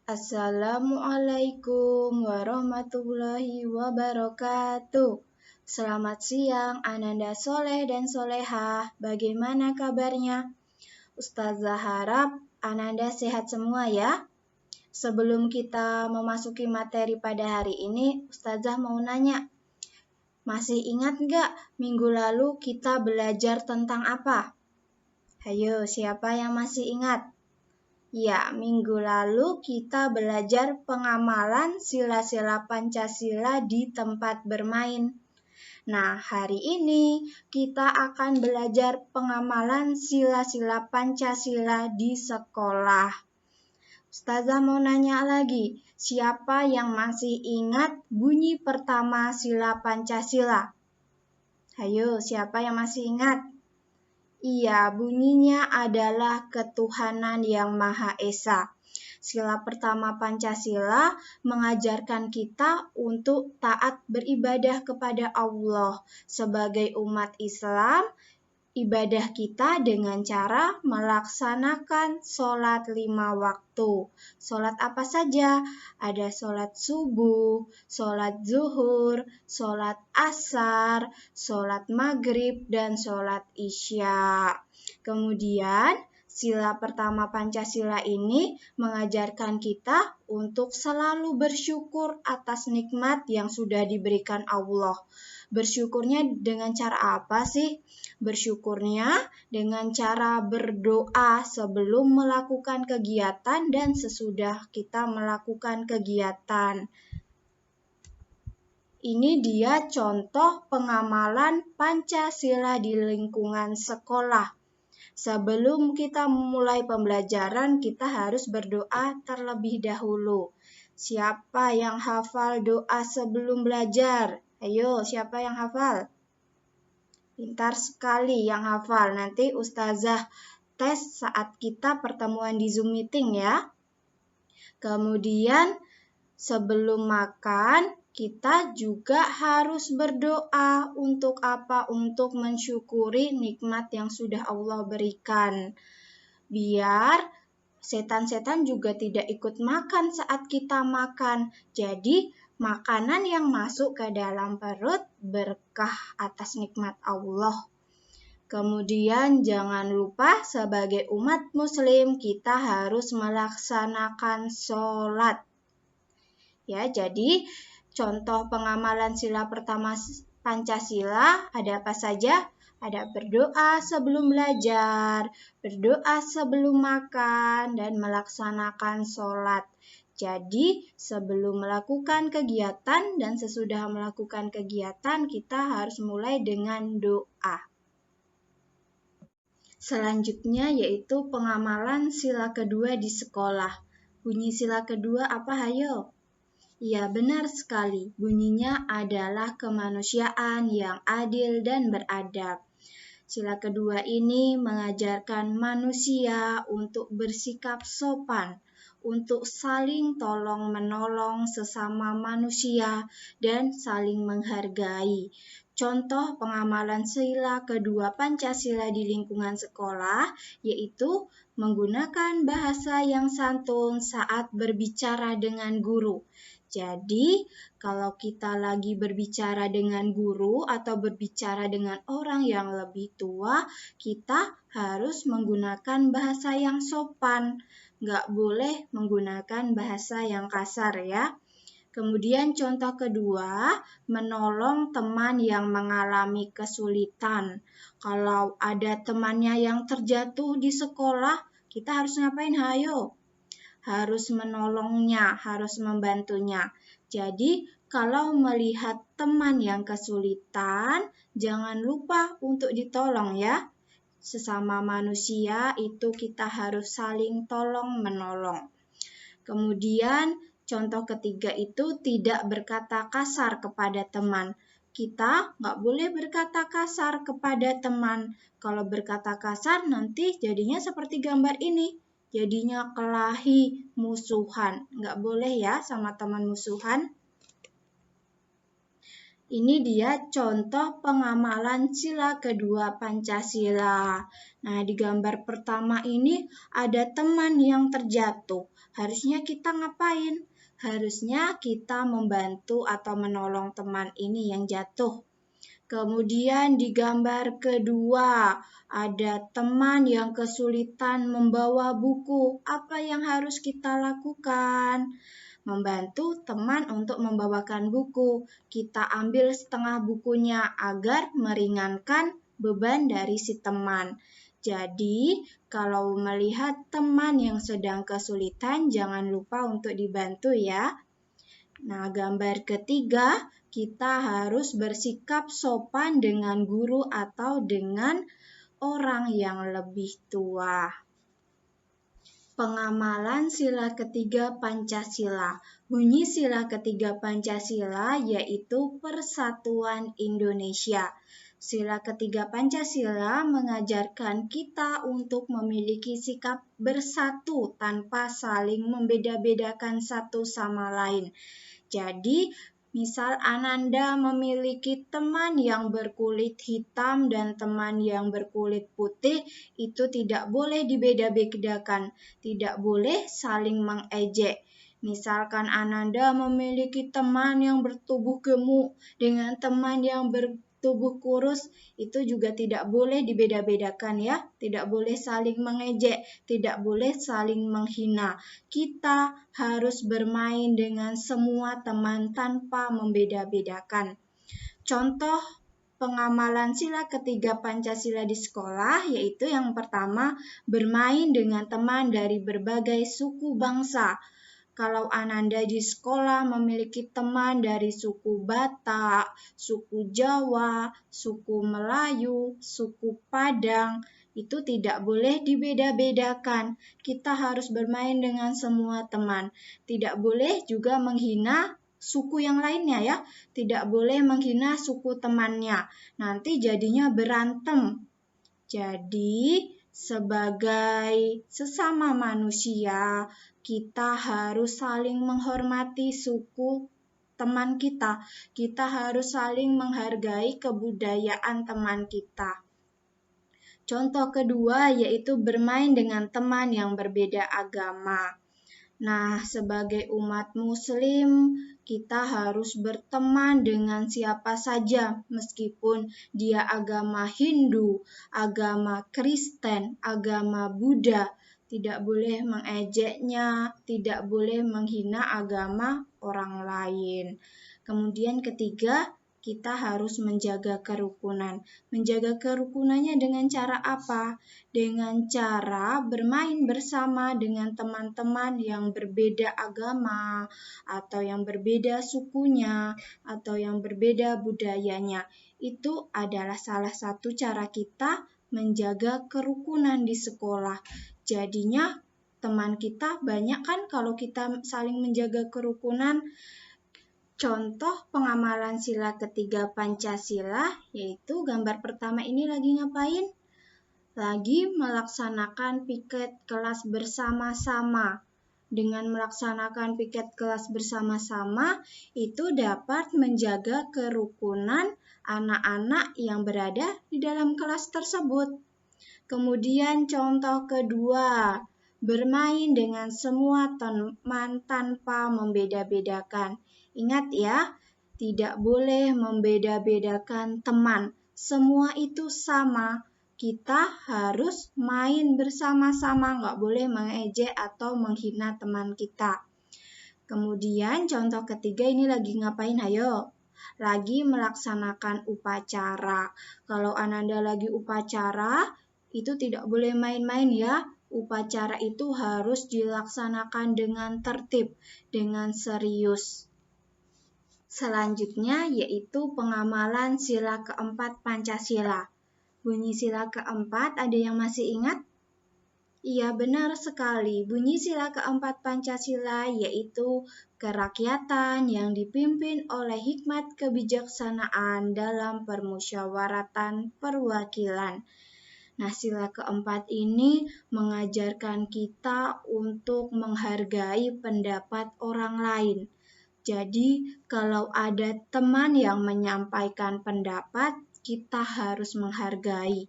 Assalamualaikum warahmatullahi wabarakatuh. Selamat siang Ananda Soleh dan Solehah. Bagaimana kabarnya? Ustazah harap Ananda sehat semua ya. Sebelum kita memasuki materi pada hari ini, Ustazah mau nanya. Masih ingat nggak minggu lalu kita belajar tentang apa? Hayo, siapa yang masih ingat? Ya, minggu lalu kita belajar pengamalan sila-sila Pancasila di tempat bermain. Nah, hari ini kita akan belajar pengamalan sila-sila Pancasila di sekolah. Ustazah mau nanya lagi, siapa yang masih ingat bunyi pertama sila Pancasila? Hayo, siapa yang masih ingat? Iya, bunyinya adalah ketuhanan yang Maha Esa. Sila pertama Pancasila mengajarkan kita untuk taat beribadah kepada Allah. Sebagai umat Islam, ibadah kita dengan cara melaksanakan sholat 5 waktu. Sholat apa saja? Ada sholat subuh, sholat zuhur, sholat asar, sholat maghrib, dan sholat isya. Kemudian, sila pertama Pancasila ini mengajarkan kita untuk selalu bersyukur atas nikmat yang sudah diberikan Allah. Bersyukurnya dengan cara apa sih? Bersyukurnya dengan cara berdoa sebelum melakukan kegiatan dan sesudah kita melakukan kegiatan. Ini dia contoh pengamalan Pancasila di lingkungan sekolah. Sebelum kita memulai pembelajaran, kita harus berdoa terlebih dahulu. Siapa yang hafal doa sebelum belajar? Ayo, siapa yang hafal? Pintar sekali yang hafal. Nanti Ustazah tes saat kita pertemuan di Zoom meeting ya. Kemudian sebelum makan, kita juga harus berdoa. Untuk apa? Untuk mensyukuri nikmat yang sudah Allah berikan. Biar setan-setan juga tidak ikut makan saat kita makan. Jadi, makanan yang masuk ke dalam perut berkah atas nikmat Allah. Kemudian jangan lupa sebagai umat muslim kita harus melaksanakan sholat. Ya, jadi contoh pengamalan sila pertama Pancasila ada apa saja? Ada berdoa sebelum belajar, berdoa sebelum makan, dan melaksanakan sholat. Jadi, sebelum melakukan kegiatan dan sesudah melakukan kegiatan, kita harus mulai dengan doa. Selanjutnya yaitu pengamalan sila kedua di sekolah. Bunyi sila kedua apa, hayo? Ya, benar sekali. Bunyinya adalah kemanusiaan yang adil dan beradab. Sila kedua ini mengajarkan manusia untuk bersikap sopan, untuk saling tolong-menolong sesama manusia, dan saling menghargai. Contoh pengamalan sila kedua Pancasila di lingkungan sekolah yaitu menggunakan bahasa yang santun saat berbicara dengan guru. Jadi, kalau kita lagi berbicara dengan guru atau berbicara dengan orang yang lebih tua, kita harus menggunakan bahasa yang sopan. Nggak boleh menggunakan bahasa yang kasar ya. Kemudian contoh kedua, menolong teman yang mengalami kesulitan. Kalau ada temannya yang terjatuh di sekolah, kita harus ngapain, hayo? Harus menolongnya, harus membantunya. Jadi, kalau melihat teman yang kesulitan, jangan lupa untuk ditolong ya. Sesama manusia itu kita harus saling tolong-menolong. Kemudian, contoh ketiga itu tidak berkata kasar kepada teman. Kita nggak boleh berkata kasar kepada teman. Kalau berkata kasar nanti jadinya seperti gambar ini. Jadinya kelahi, musuhan. Nggak boleh ya sama teman musuhan. Ini dia contoh pengamalan sila kedua Pancasila. Nah, di gambar pertama ini ada teman yang terjatuh. harusnya kita ngapain? Harusnya kita membantu atau menolong teman ini yang jatuh. Kemudian di gambar kedua, ada teman yang kesulitan membawa buku. Apa yang harus kita lakukan? Membantu teman untuk membawakan buku. Kita ambil setengah bukunya agar meringankan beban dari si teman. Jadi, kalau melihat teman yang sedang kesulitan, jangan lupa untuk dibantu ya. Nah, gambar ketiga, kita harus bersikap sopan dengan guru atau dengan orang yang lebih tua. Pengamalan sila ketiga Pancasila. Bunyi sila ketiga Pancasila yaitu Persatuan Indonesia. Sila ketiga Pancasila mengajarkan kita untuk memiliki sikap bersatu tanpa saling membeda-bedakan satu sama lain. Jadi, misal Ananda memiliki teman yang berkulit hitam dan teman yang berkulit putih, itu tidak boleh dibeda-bedakan, tidak boleh saling mengejek. Misalkan Ananda memiliki teman yang bertubuh gemuk dengan teman yang bertubuh kurus, itu juga tidak boleh dibeda-bedakan ya, tidak boleh saling mengejek, tidak boleh saling menghina. Kita harus bermain dengan semua teman tanpa membeda-bedakan. Contoh pengamalan sila ketiga Pancasila di sekolah yaitu yang pertama, bermain dengan teman dari berbagai suku bangsa. Kalau Ananda di sekolah memiliki teman dari suku Batak, suku Jawa, suku Melayu, suku Padang, itu tidak boleh dibeda-bedakan. Kita harus bermain dengan semua teman. Tidak boleh juga menghina suku yang lainnya ya. Tidak boleh menghina suku temannya. Nanti jadinya berantem. Jadi, sebagai sesama manusia, kita harus saling menghormati suku teman kita. Kita harus saling menghargai kebudayaan teman kita. Contoh kedua yaitu bermain dengan teman yang berbeda agama. Nah, sebagai umat Muslim, kita harus berteman dengan siapa saja, meskipun dia agama Hindu, agama Kristen, agama Buddha. Tidak boleh mengejeknya, tidak boleh menghina agama orang lain. Kemudian ketiga, kita harus menjaga kerukunan. Menjaga kerukunannya dengan cara apa? Dengan cara bermain bersama dengan teman-teman yang berbeda agama, atau yang berbeda sukunya, atau yang berbeda budayanya. Itu adalah salah satu cara kita menjaga kerukunan di sekolah. Jadinya teman kita banyak kan kalau kita saling menjaga kerukunan. Contoh pengamalan sila ketiga Pancasila, yaitu gambar pertama ini lagi ngapain? Lagi melaksanakan piket kelas bersama-sama. Dengan melaksanakan piket kelas bersama-sama, itu dapat menjaga kerukunan anak-anak yang berada di dalam kelas tersebut. Kemudian contoh kedua, bermain dengan semua teman tanpa membeda-bedakan. Ingat ya, tidak boleh membeda-bedakan teman. Semua itu sama. Kita harus main bersama-sama, nggak boleh mengejek atau menghina teman kita. Kemudian contoh ketiga ini lagi ngapain? Ayo, lagi melaksanakan upacara. Kalau Ananda lagi upacara, itu tidak boleh main-main ya. Upacara itu harus dilaksanakan dengan tertib, dengan serius. Selanjutnya yaitu pengamalan sila keempat Pancasila. Bunyi sila keempat ada yang masih ingat? Iya, benar sekali. Bunyi sila keempat Pancasila yaitu kerakyatan yang dipimpin oleh hikmat kebijaksanaan dalam permusyawaratan perwakilan. Nah, sila keempat ini mengajarkan kita untuk menghargai pendapat orang lain. Jadi, kalau ada teman yang menyampaikan pendapat, kita harus menghargai.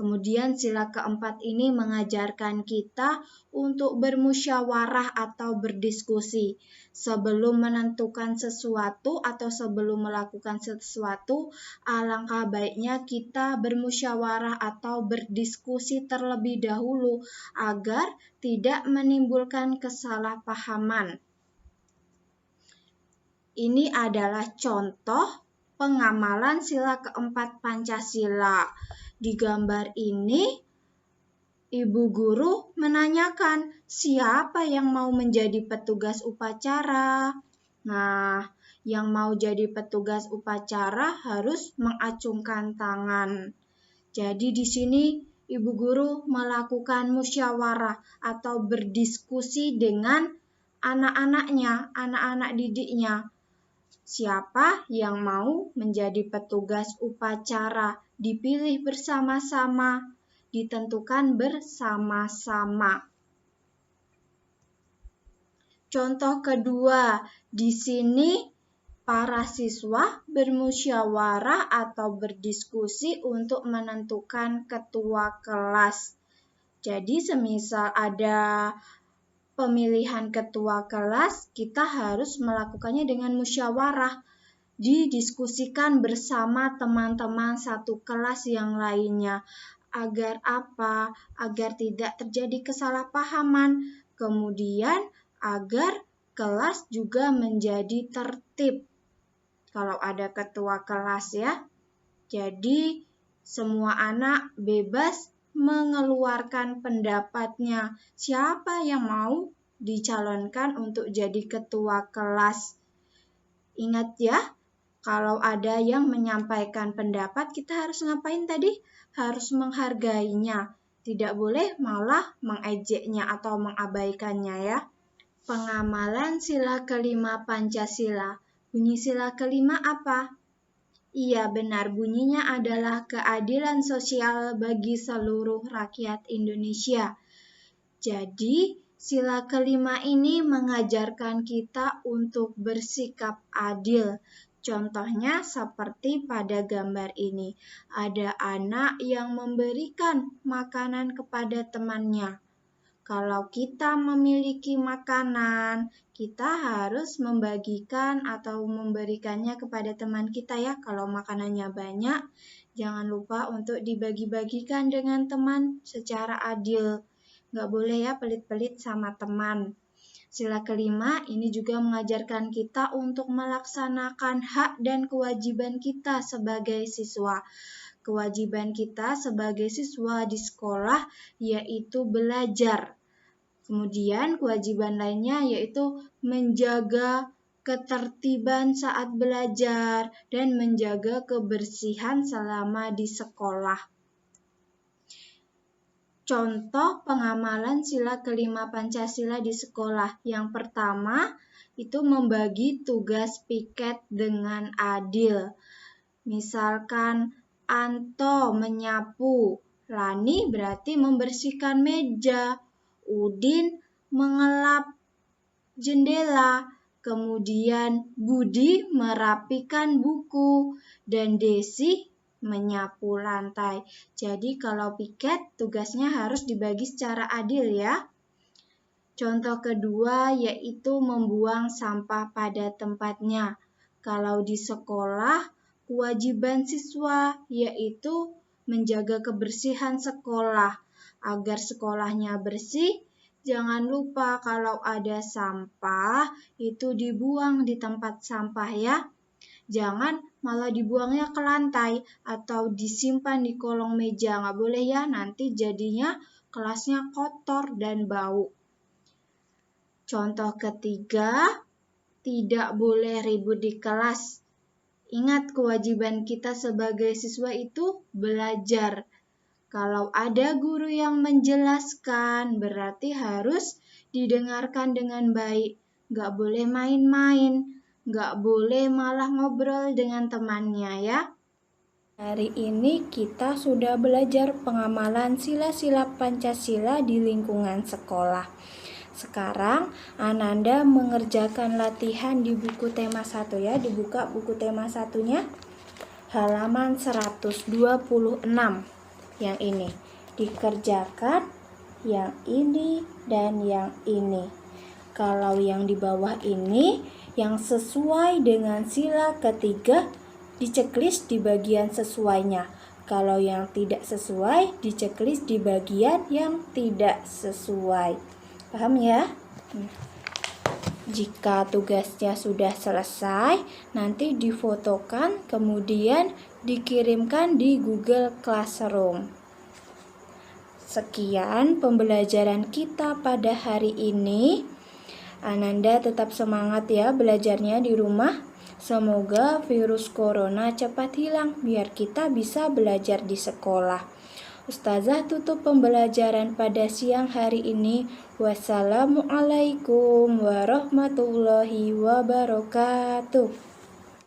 Kemudian sila keempat ini mengajarkan kita untuk bermusyawarah atau berdiskusi. Sebelum menentukan sesuatu atau sebelum melakukan sesuatu, alangkah baiknya kita bermusyawarah atau berdiskusi terlebih dahulu agar tidak menimbulkan kesalahpahaman. Ini adalah contoh pengamalan sila keempat Pancasila. Di gambar ini, Ibu guru menanyakan siapa yang mau menjadi petugas upacara. Nah, yang mau jadi petugas upacara harus mengacungkan tangan. Jadi di sini Ibu guru melakukan musyawarah atau berdiskusi dengan anak-anaknya, anak-anak didiknya. Siapa yang mau menjadi petugas upacara? Dipilih bersama-sama, ditentukan bersama-sama. Contoh kedua, di sini para siswa bermusyawarah atau berdiskusi untuk menentukan ketua kelas. Jadi semisal ada pemilihan ketua kelas, kita harus melakukannya dengan musyawarah. Didiskusikan bersama teman-teman satu kelas yang lainnya. Agar apa? Agar tidak terjadi kesalahpahaman. Kemudian agar kelas juga menjadi tertib. Kalau ada ketua kelas ya. Jadi semua anak bebas mengeluarkan pendapatnya. Siapa yang mau dicalonkan untuk jadi ketua kelas? Ingat ya, kalau ada yang menyampaikan pendapat, kita harus ngapain tadi? Harus menghargainya. Tidak boleh malah mengejeknya atau mengabaikannya ya. Pengamalan sila kelima Pancasila. Bunyi sila kelima apa? Iya, benar. Bunyinya adalah keadilan sosial bagi seluruh rakyat Indonesia. Jadi, sila kelima ini mengajarkan kita untuk bersikap adil. Contohnya seperti pada gambar ini. Ada anak yang memberikan makanan kepada temannya. Kalau kita memiliki makanan, kita harus membagikan atau memberikannya kepada teman kita ya. Kalau makanannya banyak, jangan lupa untuk dibagi-bagikan dengan teman secara adil. Nggak boleh ya pelit-pelit sama teman. Sila kelima ini juga mengajarkan kita untuk melaksanakan hak dan kewajiban kita sebagai siswa. Kewajiban kita sebagai siswa di sekolah yaitu belajar. Kemudian kewajiban lainnya yaitu menjaga ketertiban saat belajar dan menjaga kebersihan selama di sekolah. Contoh pengamalan sila kelima Pancasila di sekolah. Yang pertama itu membagi tugas piket dengan adil. Misalkan Anto menyapu, Lani berarti membersihkan meja, Udin mengelap jendela, kemudian Budi merapikan buku, dan Desi menyapu lantai. Jadi kalau piket tugasnya harus dibagi secara adil ya. Contoh kedua yaitu membuang sampah pada tempatnya. Kalau di sekolah, kewajiban siswa yaitu menjaga kebersihan sekolah. Agar sekolahnya bersih, jangan lupa kalau ada sampah itu dibuang di tempat sampah ya. Jangan malah dibuangnya ke lantai atau disimpan di kolong meja. Nggak boleh ya, nanti jadinya kelasnya kotor dan bau. Contoh ketiga, tidak boleh ribut di kelas. Ingat kewajiban kita sebagai siswa itu belajar. Kalau ada guru yang menjelaskan, berarti harus didengarkan dengan baik. Nggak boleh main-main, nggak boleh malah ngobrol dengan temannya ya. Hari ini kita sudah belajar pengamalan sila-sila Pancasila di lingkungan sekolah. Sekarang Ananda mengerjakan latihan di buku tema 1 ya. Dibuka buku tema 1-nya. Halaman 126. yang ini. Dikerjakan yang ini dan yang ini. Kalau yang di bawah ini yang sesuai dengan sila ketiga diceklis di bagian sesuainya. Kalau yang tidak sesuai diceklis di bagian yang tidak sesuai. Paham ya? Jika tugasnya sudah selesai, nanti difotokan kemudian dikirimkan di Google Classroom. Sekian pembelajaran kita pada hari ini. Ananda tetap semangat ya belajarnya di rumah. Semoga virus corona cepat hilang biar kita bisa belajar di sekolah. Ustazah tutup pembelajaran pada siang hari ini. Wassalamualaikum warahmatullahi wabarakatuh.